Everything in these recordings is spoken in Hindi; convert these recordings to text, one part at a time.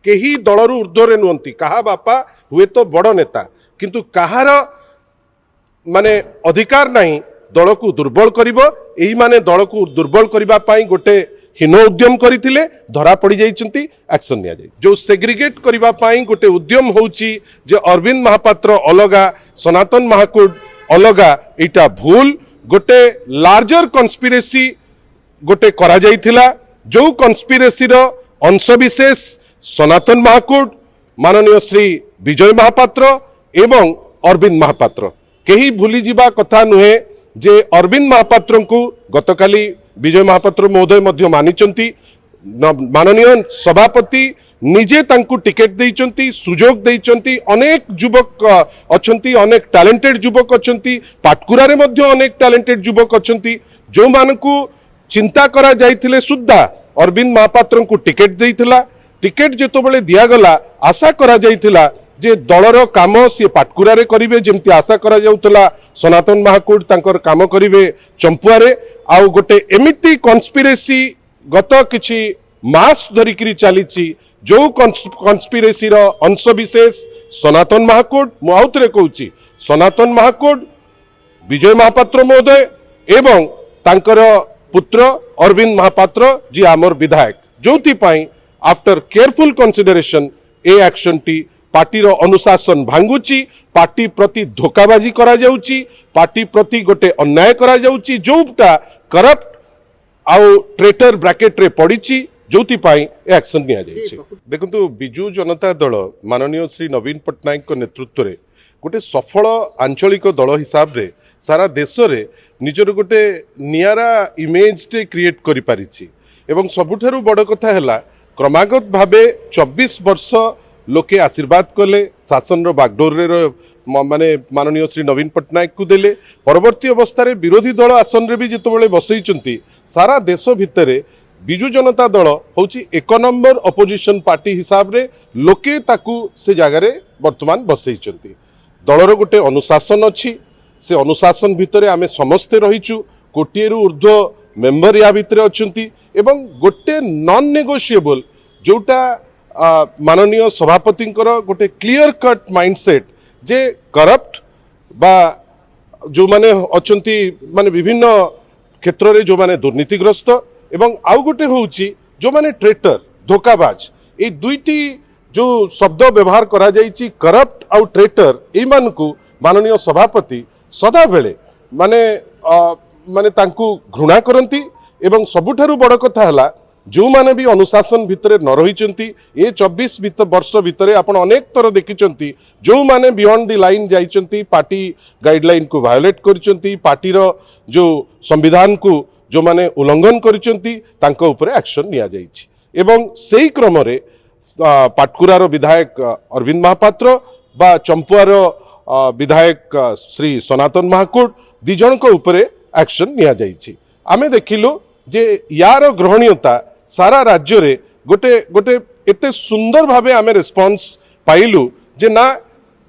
केही दलरू ऊर्ध्वरे नुहंती कहा बापा हुए तो बड़ नेता किंतु कहार माने अधिकार नहीं दल को दुर्बल करिवो एही माने दल को दुर्बल करिबा पाई गोटे हीन उद्यम करथिले धरा पड़ी जाइछंती एक्शन निया जाय जो सेग्रीगेट करिबा पाई गोटे उद्यम होउची जे अरविंद महापात्र अलगा सनातन महाकूट अलगा एटा भूल गोटे लार्जर कन्स्पिरेसी गोटे करा जाइथिला जो कन्स्पिरेसी रो अंशविशेष सनातन महाकूट माननीय श्री विजय महापात्र एवं अरविंद महापात्र केही भूली जिबा कथा नुहे जे अरविंद महापात्र को गतकाली विजय महापात्र महोदय मध्य मानिचंती माननीय सभापति निजे तांकु टिकेट देइचंती सुजोग देइचंती अनेक युवक अछंती अनेक टैलेंटेड युवक अछंती पाटकुरा रे मध्य अनेक टैलेंटेड युवक अछंती जो मानकु चिंता करा जाइथिले सुद्धा अरविंद महापात्र को टिकेट देइथिला टिकेट जेतो बेले दिया गला आशा करा जाइथिला जे दलर काम सी पाटकुरा रे करिवे जेमती आशा करा जाउतला सनातन महाकूट तांकर काम करिवे चंपुआ रे आउ गोटे एमिति कन्स्पिरेसी गत किछि मास धरिकरी चलीची जो कन्स्पिरेसी रो अंशविशेष सनातन महाकूट मु आउतरे कहूची सनातन महाकूट विजय महापात्र महोदय एवं तांकर पुत्र अरविंद महापात्र जी आमर विधायक जोथि पाई after careful consideration a action T party अनुशासन भांगुची पार्टी प्रति धोखाबाजी करा जाउची पार्टी प्रति गोटे अन्याय करा जाउची जोटा करप्ट आउ ट्रेटर ब्रैकेट रे पड़ीची जोथि पाई एक्शन निया जायछि देखंतु बिजू जनता दल माननीय श्री नवीन पट्टनायक को नेतृत्व रे गोटे सफल आंचलिक दल हिसाब रे सारा देश रे निजर गोटे नियारा इमेज टे क्रिएट करि पारिछि एवं सबुठारु बड़ कथा हैला क्रमागत भाबे 24 वर्ष लोके आशीर्वाद कले शासन रो बागडोर रे माने माननीय श्री नवीन पट्टनायक को देले परवर्ती अवस्था रे विरोधी दल आसन रे भी जेतबेले बसैचंती सारा देश भितरे बिजू जनता दल होची एक नंबर अपोजिशन पार्टी हिसाब रे लोके ताकू से जगह रे वर्तमान बसैचंती दलर गोटे अनुशासन अछि से अनुशासन भितरे आमे समस्ते रहिचु कोटिएरु ऊर्ध्व मेंबर या भितरे अछंती एवं गोटे नॉन नेगोशिएबल जोटा माननीय सभापति गोटे क्लियर कट माइंडसेट जे करप्ट बा जो माने अछंती माने विभिन्न क्षेत्र रे जो माने दुर्नीतिग्रस्त एवं आउ गोटे होउची जो माने ट्रेटर धोखाबाज ए दुईटी जो शब्द व्यवहार करा जाइची करप्ट आउ ट्रेटर ए मानकु माननीय सभापति सदा बेले माने माने तांकु घृणा करंती एवं सबुठारु बड़ कथा हला जो माने भी अनुशासन भितरे न रहिचंती ए 24 वर्ष भितरे आपण अनेक तर देखिचंती जो माने बियॉन्ड द लाइन जाइचंती पार्टी गाइडलाइन को वायोलेट करचंती पार्टी रो जो संविधान को जो माने उल्लंघन करचंती तांको ऊपर एक्शन निया जाइछि एवं सेही क्रम रे पाटकुरा रो विधायक अरविंद महापात्र बा चंपुआ रो विधायक श्री सनातन महाकूट दि जन को ऊपर एक्शन निया जाइछि आमे देखिलु जे यार ग्रहणीयता सारा राज्य रे गोटे गोटे एते सुंदर भावे आमे रिस्पांस पाइलु जे ना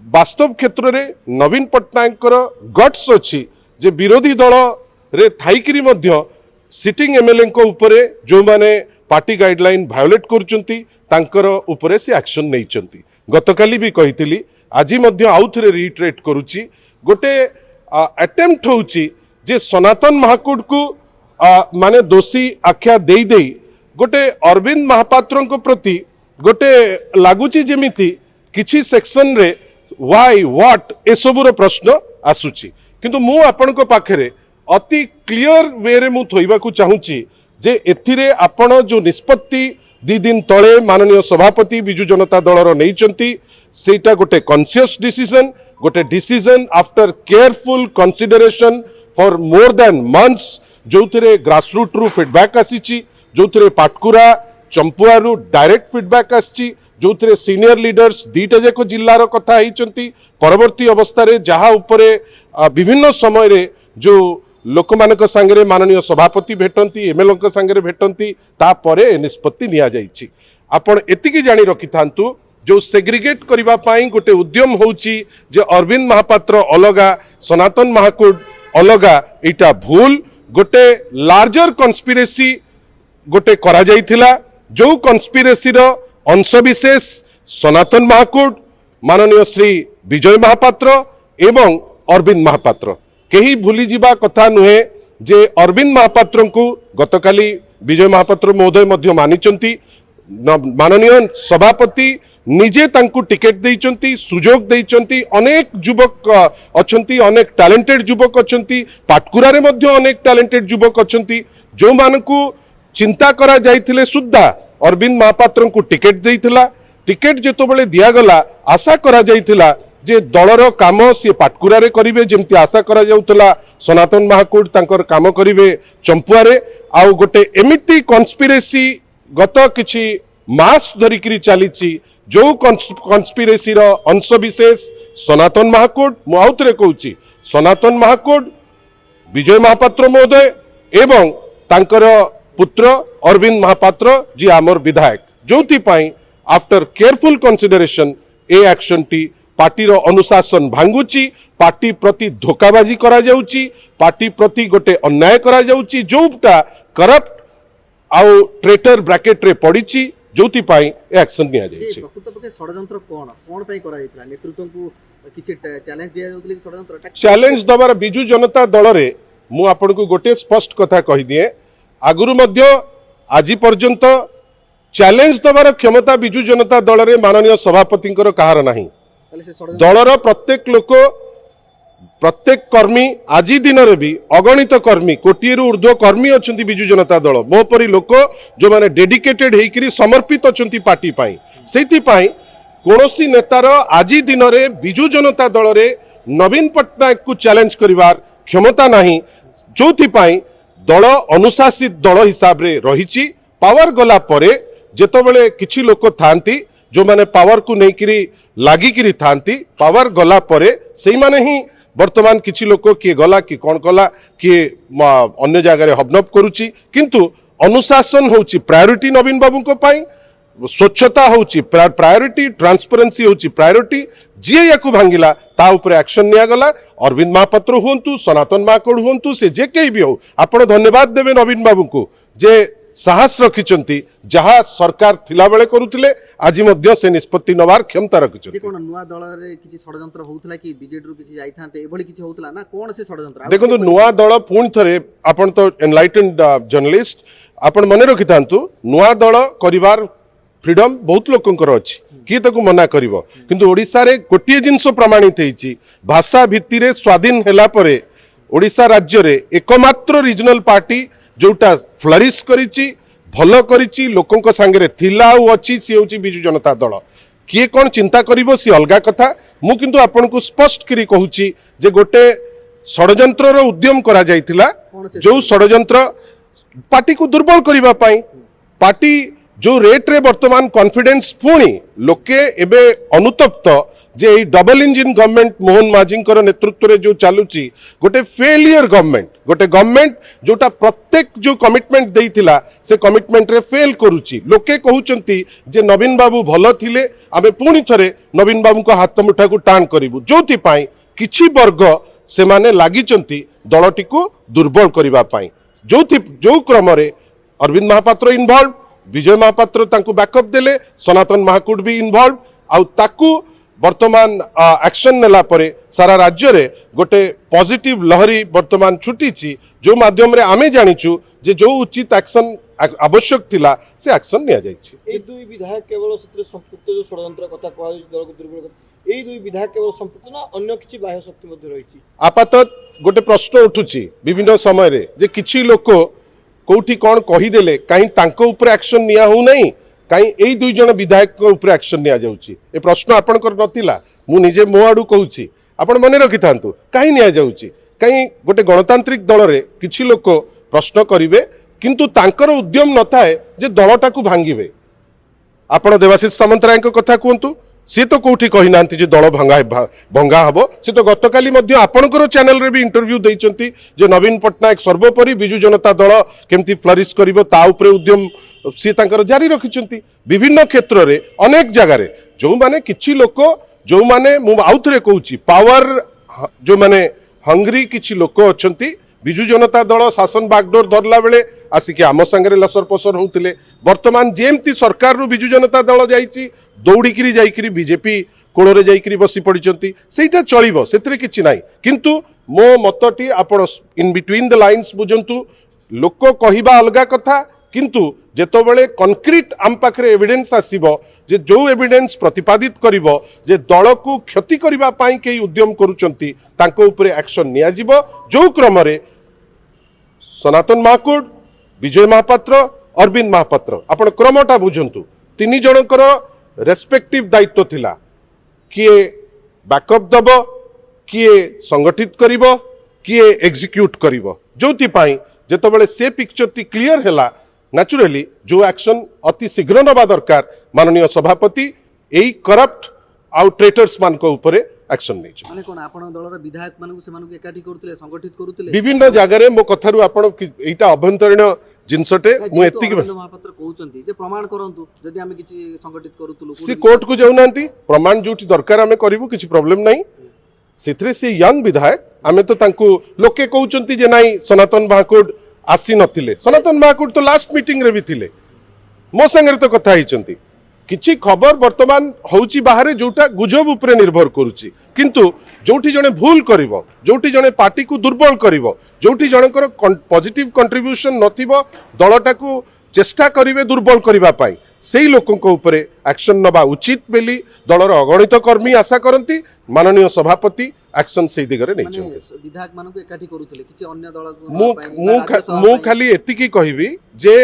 वास्तव क्षेत्र रे नवीन पट्टनायक गट्स अछि जे विरोधी दल रे थाइकरी मध्य सिटिंग एमएलए को ऊपर जो माने पार्टी गाइडलाइन वायोलेट करचंती तांकर ऊपर से एक्शन नैचंती गतकाली भी कहितली आजी मध्य आउथरे रिट्रेट करूची गोटे अटेम्प्ट होउची जे सनातन महाकूट को माने दोषी आख्या देई देई गोटे अरविंद महापात्र को प्रति गोटे लागुची जेमिति किछि सेक्शन रे व्हाई व्हाट ए सबुर प्रश्न आसुची किंतु मु आपण को पाखरे अति क्लियर वे रे मु थोइबा को चाहूची जे एथिरे आपण जो निष्पत्ति 2 दिन तळे माननीय सभापति बिजू जनता दलर नैचंती सेटा गोटे कॉन्शियस डिसीजन गोटे decision after careful consideration for more than months जो थे ग्रासरूट रु फीडबैक आसी जो थे पाटकुरा चंपुआ रु डायरेक्ट फीडबैक आसी जो थे सीनियर लीडर्स दीटा जाक जिल्लार कथा होती परवर्ती अवस्था रे जहाँ उपरे विभिन्न समय रे जो लोक मानक सांगरे माननीय सभापति भेटंती एमएलए सांगरे भेटंती तापरे निष्पत्ति निया जाइछि आपण एतिकी जानी रखि थांतु जो सेग्रीगेट करिबा पाई गोटे उद्यम होउची जे अरविंद महापात्र अलगा सनातन महाकूट अलगा एटा भूल गोटे लार्जर कन्स्पिरेसी गोटे करा जाइथिला जो कन्स्पिरेसी रो अंशविशेष सनातन महाकूट माननीय श्री विजय महापात्र एवं अरविंद महापात्र कहीं भूली जीवा कथा नुहे जे अरविंद महापात्र को गतकाली विजय महापात्र महोदय मध्य मानिचंती माननीय सभापति निजे तांकु टिकेट देइचंती सुजोग देइचंती अनेक युवक अछंती अनेक टैलेंटेड युवक अछंती पाटकुरा रे मध्य अनेक टैलेंटेड युवक अछंती जो मानकु चिंता करा जाइथिले सुद्धा अरविंद महापात्र को टिकेट देइथिला टिकेट जेतो बेले दिया गला आशा करा जाइथिला जे दलर काम सी पाटकुरा रे करिवे जेमती आशा करा जाउतला सनातन महाकूट तांकर काम करिवे चंपुआ रे आउ गोटे एमिटी कन्स्पिरेसी गत किछि मास धरिकरी चलीची जो कन्स्पिरेसी रो अंशविशेष सनातन महाकूट मु आउतरे कहूची सनातन महाकूट विजय महापात्र महोदय एवं तांकर पुत्र अरविंद महापात्र जी आमर विधायक जोथि पाई after careful consideration a action T party रो अनुशासन भांगुची पार्टी प्रति धोखाबाजी करा जाउची पार्टी प्रति गोटे अन्याय करा जाउची जोटा करप्ट आउ ट्रेटर ब्रैकेट रे पड़ीची जोथि पाई एक्शन निया जायछि प्रकृत पक्षे षडयंत्र कोन पई करा जायतला नेतृत्व को किछि चैलेंज दिया जाउतली षडयंत्र चैलेंज दबार बिजु जनता दल रे मु आपन को गोटे स्पष्ट कथा कहि दिए आगुरु मध्य आज पर्यंत चैलेंज दबार क्षमता बिजु जनता दल रे माननीय सभापति कहार नाही दलर प्रत्येक लोक प्रत्येक कर्मी आज दिन रे भी अगणित कर्मी कोटिए ऊर्ध्व कर्मी अच्छा बिजु जनता दल मो परी लोक जो माने डेडिकेटेड होकर समर्पित अच्छा पार्टी पाई से कौनसी नेतार आज दिन रे बिजु जनता दल रे नवीन पट्टनायक को चैलेंज करिवार क्षमता नाही जो दल अनुशासित दल हिसाब रे रही पावर गला परे जेतबेले किछि लोक थांती जो माने पावर को नेकिरी लागिकिरी थांती पावर गला परे सेही माने ही वर्तमान किछि लोक किए गला कि कौन कला किए अन्य जगह हबनब करुची किंतु अनुशासन होची प्रायोरिटी नवीन बाबू को पाई स्वच्छता होची प्रायोरिटी ट्रांसपेरेंसी होची प्रायोरिटी जी याकू भांगिला ता ऊपर एक्शन निया गला अरविंद महापात्र हुंतु सनातन महाकूट हुंतु से जे केही भी हो आपण धन्यवाद देबे नवीन बाबू को जे साहस रखिचंती जहाँ सरकार थिला बेले करुथिले आज मध्य से निष्पत्ति नवार क्षमता रखिचंती कोन नुवा दल रे किछि षडयंत्र होउतला कि बीजेडी रु किछि जाइथांते एभली किछि होउतला ना कोन से षडयंत्र देखो नुआ दल पुणी थरे आपण तो एनलाइटेंड जर्नलिस्ट आपण मने रखिथांतु नुआ दल करिवार फ्रीडम बहुत लोकंकर अछि किए ताकू मना करिवो किंतु ओडिसा रे गोटिए जिंस प्रमाणित हेछि भाषा भित्तिरे स्वाधीन हेला परे ओडिसा राज्य रे एकमात्र रीजनल पार्टी जोटा फ्लरिश करिछि भल करिछि लोकंक संगे थिला और अछि सी होछि बिजु जनता दल किए कोन चिंता करिवो सी अलगा कथा मु किंतु आपन को स्पष्ट करी कहूछि जे गोटे षडयंत्र रो उद्यम करा जाइतिला जो षडयंत्र पार्टी को दुर्बल करिवा पाई पार्टी जो रेट रे वर्तमान कॉन्फिडेंस पुणी लोके एबे अनुतप्त जे डबल इंजिन गवर्नमेंट मोहन माझी नेतृत्व रे जो चालुची गोटे फेलियर गवर्नमेंट जोटा प्रत्येक जो कमिटमेंट देइथिला से कमिटमेंट रे फेल करूची लोके कहउचंती जे नवीन बाबू भलो थिले आमे पुणी थरे नवीन बाबू को हाथ मुठा को टाण करिवु जोथि पाई किछि वर्ग से माने लागिचंती दलटी को दुर्बल करिवा पाई जो क्रम रे अरविंद महापात्र इन्वॉल्व विजय महापात्र तांकु बैकअप देले सनातन महाकूट भी इन्वॉल्व आउ ताकू वर्तमान एक्शन नेला परे सारा राज्य रे गोटे पॉजिटिव लहरी वर्तमान छुटीची जो माध्यम रे आमे जानिचु जे जो उचित एक्शन आवश्यक थिला से एक्शन निया जाइछि ए दुई विधायक केवल सत्र संपुक्त जो षडयंत्र कथा कहै दल को दुर्बल ए दुई विधायक केवल संपुक्त ना अन्य किछि बाह्य शक्ति मध्ये रहिछि आपातत गोटे प्रश्न उठुची विभिन्न समय रे जे किछि लोक कोठी कोन कहि देले काई तांको ऊपर एक्शन निया हो नहीं कहीं यही दुई जन विधायक ऊपर एक्शन निया जाउची ए प्रश्न आपनकर नथिला मु निजे मो आडू कहूची आपण मने रखि थांतु काई निया जाउची कहीं गोटे गणतांत्रिक दल रे किछि लोक प्रश्न करिवे किंतु तांकर उद्यम नथाए जे दलटा को भांगिवे आपण देवाशीष सामंतराय को कथा कहंतु सी तो कोठी कहि नांती जे दल भंगा हबो सी तो गतकाली मध्य आपनकर चैनल रे भी इंटरव्यू देइचंती जे नवीन पट्टनायक सर्वोपरि बिजु जनता दल केमती फ्लरिश करिवो ता ऊपर उद्यम सी तांकर जारी रखिचंती विभिन्न क्षेत्र रे अनेक जगह रे जो माने किछि लोक जो माने मु आउथरे कहूची पावर जो माने हंग्री किछि लोक अछंती बिजु जनता दल शासन बागडोर धरला बेले आसिक आम संगे लसर पसर होउतिले वर्तमान जेमती सरकार रु विजु जनता दल जाइछि दौड़िकी जाइकरी बीजेपी कोଳରେ ଯାଇକରି ବସି ପଡ଼ିଛନ୍ତି ସେଇଟା ଚଳିବ ସେଥିରେ କିଛି ନାହିଁ କିନ୍ତୁ ମୋ ମତଟି ଆପଣ ଇନ୍ ବିଟୱିନ୍ ଦ ଲାଇନ୍ସ ବୁଝନ୍ତୁ ଲୋକ କହିବା ଅଲଗା କଥା କିନ୍ତୁ ଯେତେବେଳେ କନକ୍ରିଟ ଆମ ପାଖରେ ଏଭିଡେନ୍ସ ଆସିବ ଯେ ଯୋଉ ଏଭିଡେନ୍ସ ପ୍ରତିପାଦିତ କରିବ ଯେ ଦଳକୁ କ୍ଷତି କରିବା ପାଇଁ କେହି ଉଦ୍ୟମ କରୁଛନ୍ତି ତାଙ୍କ ଉପରେ ଆକ୍ସନ ନିଆଯିବ ଯୋଉ କ୍ରମରେ ସନାତନ ମହାକୁଡ଼ ବିଜୟ ମହାପାତ୍ର ଅରବିନ୍ଦ ମହାପାତ୍ର ଆପଣ କ୍ରମଟା ବୁଝନ୍ତୁ ତିନି ଜଣଙ୍କର ରେସ୍ପେକ୍ଟିଭ ଦାୟିତ୍ୱ ଥିଲା किए बैकअप दब किए संगठित करिवो किए एग्जीक्यूट करिवो जोति पाई जेतबेले से पिक्चर टी क्लियर हैला नेचुरली जो एक्शन अति शीघ्र नबा दरकार माननीय सभापति एई करप्ट आउ ट्रेटर्स मान को ऊपर एक्शन नै माने कोन आपण दलर विधायक मानकु से मानकु एकाठी करूतले संगठित करूतले विभिन्न जगह रे मो कथारु आपण एटा अभ्यंतरीण जिनसटे मु एतिक महापात्र कहउचंती जे प्रमाण करंतु जदि हम किछि संगठित करूतलु से कोर्ट को जाउनांती प्रमाण जोटी दरकार हमें करिवु किछि प्रॉब्लम नाही सेथरे से यंग विधायक आमे तो तांकु लोके कहउचंती जे नाही सनातन महाकुड आसी नथिले सनातन महाकुड तो लास्ट मीटिंग रे भी थिले मो संगे तो कथा हिचंती किछि खबर वर्तमान होउची बाहरे जोटा गुजब उपरे निर्भर करूची किंतु जोठी जने भूल करिवो जोठी जने पार्टी को दुर्बल करिवो जोठी जनकर पॉजिटिव कंट्रीब्यूशन नथिबो दलटा को चेष्टा करिवे दुर्बल करिवा पाई सेही लोकंक उपरे एक्शन नबा उचित बेली दलर अगणित कर्मी आशा करंती माननीय सभापति एक्शन सेही दिगरे नै छथि विधायक मानकु एकाठी करूतले किछि अन्य दल मु खाली एतिकी कहिबी जे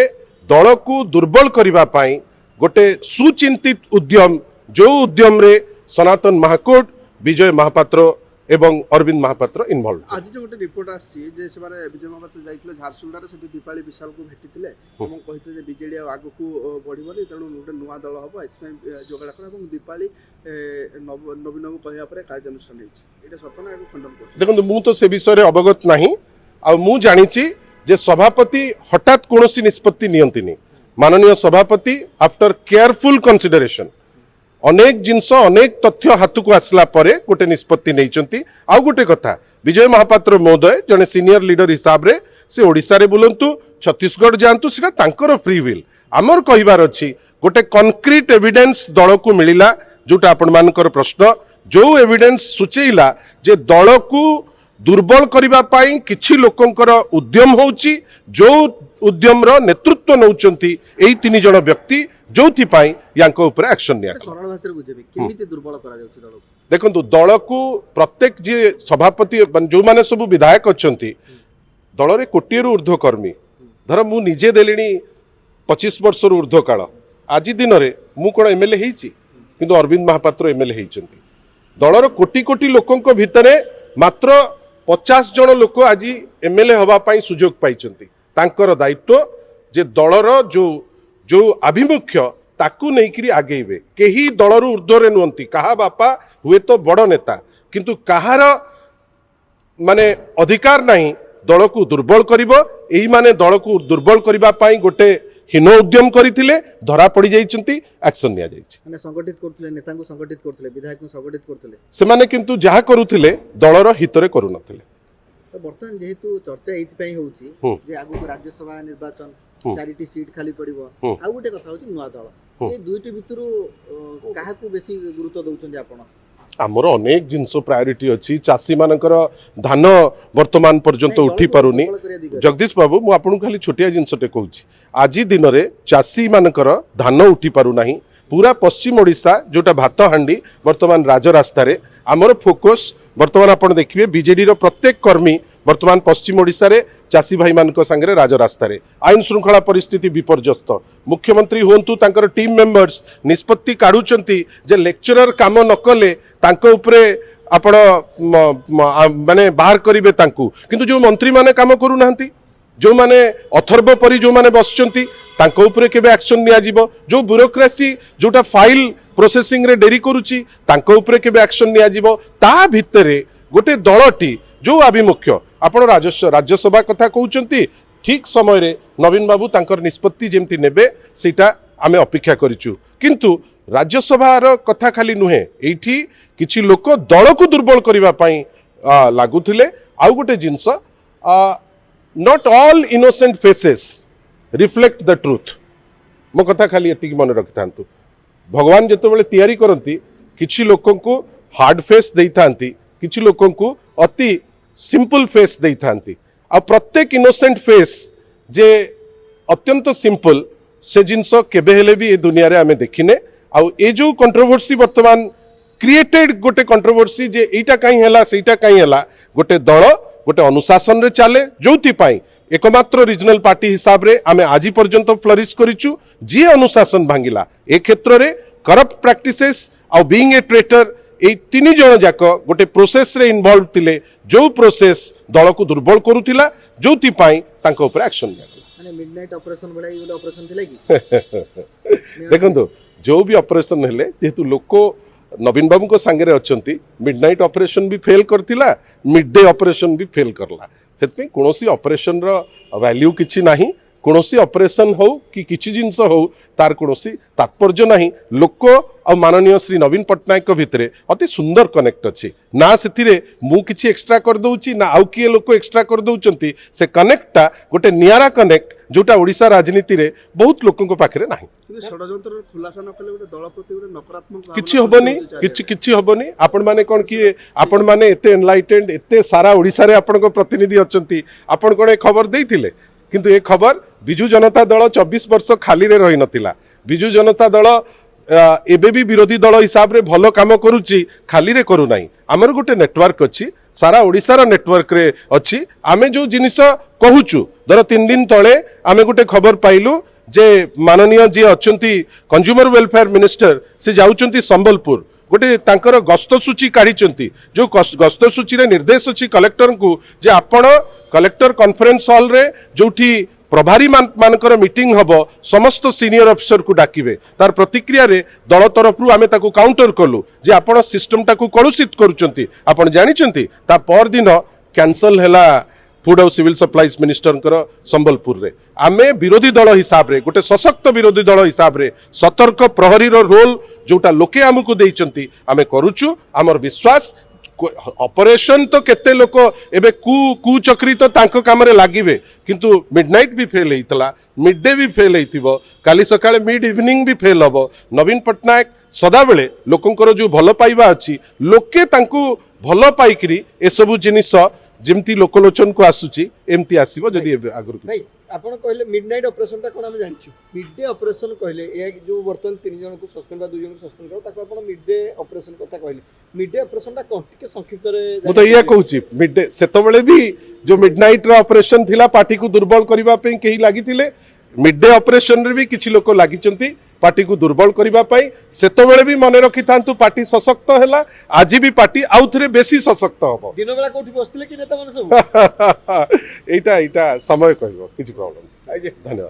दल को दुर्बल करिवा पाई गोटे सुचिंतित उद्यम जो उद्यम रे सनातन महाकोट विजय महापात्र एवं अरविंद महापात्र इनवॉल्व आज जो गोटे रिपोर्ट आसी जे से बारे विजय महापात्र जाइथिले झारसुगुडा रे सेठी दीपाली विशाल को भेटिथिले एवं कहिथिले जे बीजेडी आगु को बढ़िबनी तेणु गोटे नुवा दल हबो एथमे जोगाड़ कर एवं दीपाली नवीन को कहिया परे कार्यानुष्ठान हेछि एटा सतना एवं खंडन कर देखो मु तो से विषय रे अवगत नाही आ मु जानिछि जे सभापति हठात कोनोसी निष्पत्ति नियंतिनी माननीय सभापति आफ्टर केयरफुल कंसिडरेशन अनेक जिनस अनेक तथ्य हाथ को आसला परे गोटे निष्पत्ति नहीं आउ गोटे कथा विजय महापात्र महोदय जने सीनियर लीडर हिसाब रे से ओडिशा रे बुलंतु छत्तीसगढ़ जांतु सेटा तांकर फ्री विल आमर कहिबार अछि गोटे कंक्रीट एविडेंस दल को मिलिला जोटा आपण मानकर प्रश्न जो एविडेंस सूचैला जे दल को दुर्बल करिबा पाई किछि लोकंकर उद्यम होउची जो उद्यम रो नेतृत्व नउचंती एई तीन जण व्यक्ति जोथि पाई यांको ऊपर एक्शन निया सरल भाषा रे बुझेबी केमिति दुर्बल करा जाउची दल देखंतु दल को प्रत्येक जे सभापति जो माने सब विधायक अछंती दल रे कोटिए रु ऊर्ध्व कर्मी धर मु निजे देलिनी 25 वर्ष रु ऊर्ध्व काल आज दिन रे मु कोन एमएलए हेची किंतु अरविंद महापात्र एमएलए हेचंती दल रो कोटी कोटी लोकंक भितरे मात्र 50 जन लोक आज एमएलए हवा पाई सुजोग पाइचंती तांकर दायित्व जे दलर जो जो आभिमुख्य ताकू नेइकरी आगेइबे केही दलर ऊर्ध्वरे नुहंती कहा बापा हुए तो बड़ नेता किंतु कहार माने अधिकार नहीं दल को दुर्बल करिवो एही माने दल को दुर्बल करिबा पाई गोटे हीन उद्यम करथिले धरा पड़ी जाइचंती एक्शन निया जाइछि माने संगठित करथिले नेता को संगठित करथिले विधायक को संगठित करथिले से माने किंतु जहा करूथिले दलर हितरे करू नथिले तो बर्तमान जेहेतु चर्चा एथि पई होउची जे आगु राज्यसभा निर्वाचन 4टी सीट खाली पड़िबो आ गोटे कथा होची नुवा दल ए दुईटी भितरु काहाकू बेसी गुरुत्व दउछन जे आपण आमर अनेक जिनस प्रायोरिटी अच्छी चाषी मानकर धान वर्तमान पर्यंत उठी पारुनी जगदीश बाबू मु आपन खाली छोटिया जिनसटे कहूची आज दिन रे चाषी मानकर धान उठी पारु नाही पूरा पश्चिम ओडिशा जोटा भात हांडी वर्तमान राजरास्ता रे आमर फोकस वर्तमान आपण देखिबे बीजेडी रो प्रत्येक कर्मी वर्तमान पश्चिम ओडिशा रे चाषी भाई मानक संगे राजरास्ता रे आईन श्रृंखला परिस्थिति विपर्यस्त मुख्यमंत्री हुंतु तांकर टीम मेंबर्स निष्पत्ति काढुचंती जे लेक्चरर काम न कले तांको उपरे आपण माने बाहर करिवे तांकू किंतु जो मंत्री माने काम करू नाहंती जो माने अथर्व परी जो माने बसचंती तांको उपरे केबे एक्शन निया जिवो जो ब्यूरोक्रेसी जोटा फाइल प्रोसेसिंग रे डेरी करूची तांको उपरे केबे एक्शन निया जिवो ता भितरे गोटे दलटी जो आभिमुख्य आपण राज्यसभा कथा कहउचंती ठीक समय रे नवीन बाबू तांकर निष्पत्ति जेमती नेबे सेटा आमे अपेक्षा करिचु किंतु राज्यसभा रो कथा खाली नुहे एठी किछि लोक दल को दुर्बल करिवा पई लागुथिले आउ गोटे since not all innocent faces reflect the truth मो कथा खाली एतिक मन रखि थांतु भगवान जेतेबेले तैयारी करती किछि लोकंकु हार्ड फेस देई थांती किछि लोकंकु अति सिंपल फेस देई थांती आ प्रत्येक इनोसेंट फेस जे अत्यंत सिंपल से जिनस केबे हेले भी ए दुनिया रे आमे देखिने आ ए जो कंट्रोवर्सी वर्तमान क्रिएटेड गोटे कंट्रोवर्सी जे एटा काई हला सेटा काई हला गोटे दल गोटे अनुशासन रे चले जोथि पाई एकमात्र रीजनल पार्टी हिसाब रे आमे आज पर्यंत फ्लरिश करिचु जी अनुशासन भांगिला ए क्षेत्र रे करप्ट प्रैक्टिसेस आ बीइंग ए ट्रेटर ए तीन जन जाक गोटे प्रोसेस रे इन्वॉल्व थिले जो प्रोसेस दल को दुर्बल करूथिला जोथि पाई तांको ऊपर एक्शन नियागला माने मिडनाइट ऑपरेशन बडा ई ऑपरेशन थिला कि देखो जो भी ऑपरेशन हेले जेहेतु लोक नवीन बाबू को सांगे अच्छी मिडनाइट ऑपरेशन भी फेल करथिला मिड डे ऑपरेशन भी फेल करला से कौन ऑपरेशन वैल्यू किछि नाही कौन ऑपरेशन हो कि किछि जिनस हो तार कौन तात्पर्य नाही लोक आ माननीय श्री नवीन पट्टनायक भितर अति सुंदर कनेक्ट अच्छी ना से मु किछि एक्स्ट्रा कर दउची ना आउ किए लोक एक्स्ट्रा कर दउचंती से कनेक्टटा गोटे नियारा कनेक्ट जोटा ओडिशा राजनीति रे बहुत लोकंको पाखरे नाही କିନ୍ତୁ षडयंत्र खुलासा न कले गोटे दल प्रति गोटे नकारात्मक किछि हबनी किछि हबनी आपण माने कोन कि आपण माने एते एनलाइटेंड एते सारा ओडिशा रे आपण को प्रतिनिधि अछंती आपण कोन खबर देइथिले किंतु ए खबर बिजू जनता दल 24 वर्ष खाली रे रही नथिला बिजू जनता दल एबे भी विरोधी दल हिसाब रे भलो काम करूची खाली रे करू नाही हमर गोटे नेटवर्क अछि सारा ओडिशा रा नेटवर्क रे अछि आमे जो जिनिस कहूचु धर 3 दिन तळे आमे गोटे खबर पाइलु जे माननीय जी अछंती कंज्यूमर वेलफेयर मिनिस्टर से जाउचंती संबलपुर गोटे तांकर गस्त सूची काढिचंती जो गस्त सूची रे निर्देश अछि कलेक्टर को जे आपण कलेक्टर कॉन्फ्रेंस हॉल रे जोठी प्रभारी मानकर मीटिंग हब समस्त सीनियर ऑफिसर को डाकिबे तार प्रतिक्रिया रे दल तरफ रु आमे ताकू काउंटर कलु जे आपण सिस्टम टाकू कलुषित करूचंती आपण जानिचंती ता पर दिन कैंसल हैला फूड और सिविल सप्लाईज मिनिस्टर संबलपुर रे आमे विरोधी दल हिसाब रे गोटे सशक्त विरोधी दल हिसाब रे सतर्क प्रहरी रो रोल जोटा लोके हमकु देइचंती आमे करूचु हमर विश्वास ऑपरेशन तो केते लोक एबे कु चक्री तो तांको काम रे लागिबे किंतु मिडनाइट भी फेल हेइतला मिड डे भी फेल हेइतिबो काली सकाळे मिड इवनिंग भी फेल हबो नवीन पट्टनायक सदा बेले लोकंकर जो भलो पाइबा अछि लोके तांको भलो पाइकरी ए सब जिनिस जेमती लोकलोचन को आसुची एमती आसीबो जदी आगुर भाई आपण कहले मिडनाइट ऑपरेशन ता कोन हम जानछु मिड डे ऑपरेशन कहले ए जो वर्तमान 3 जन को सस्पेंड बा 2 जन को सस्पेंड करो ताको आपण मिड डे ऑपरेशन कथा कहले मिड डे ऑपरेशन ता कोन के संक्षिप्त रे मु तो ये कहूची मिड डे सेतबेले भी जो मिडनाइट रो ऑपरेशन थिला पार्टी को दुर्बल करबा पे केही लागिथिले मिड डे ऑपरेशन रे भी किछि लोक लागिचंती पार्टी को दुर्बल करबा पई सेतबेले भी मने रखि थांतु पार्टी सशक्त हैला आज भी पार्टी आउथरे बेसी सशक्त हबो दिन बेला कोठी बसतिले कि नेता माने सब एटा समय कहबो किछि प्रॉब्लम धन्यवाद।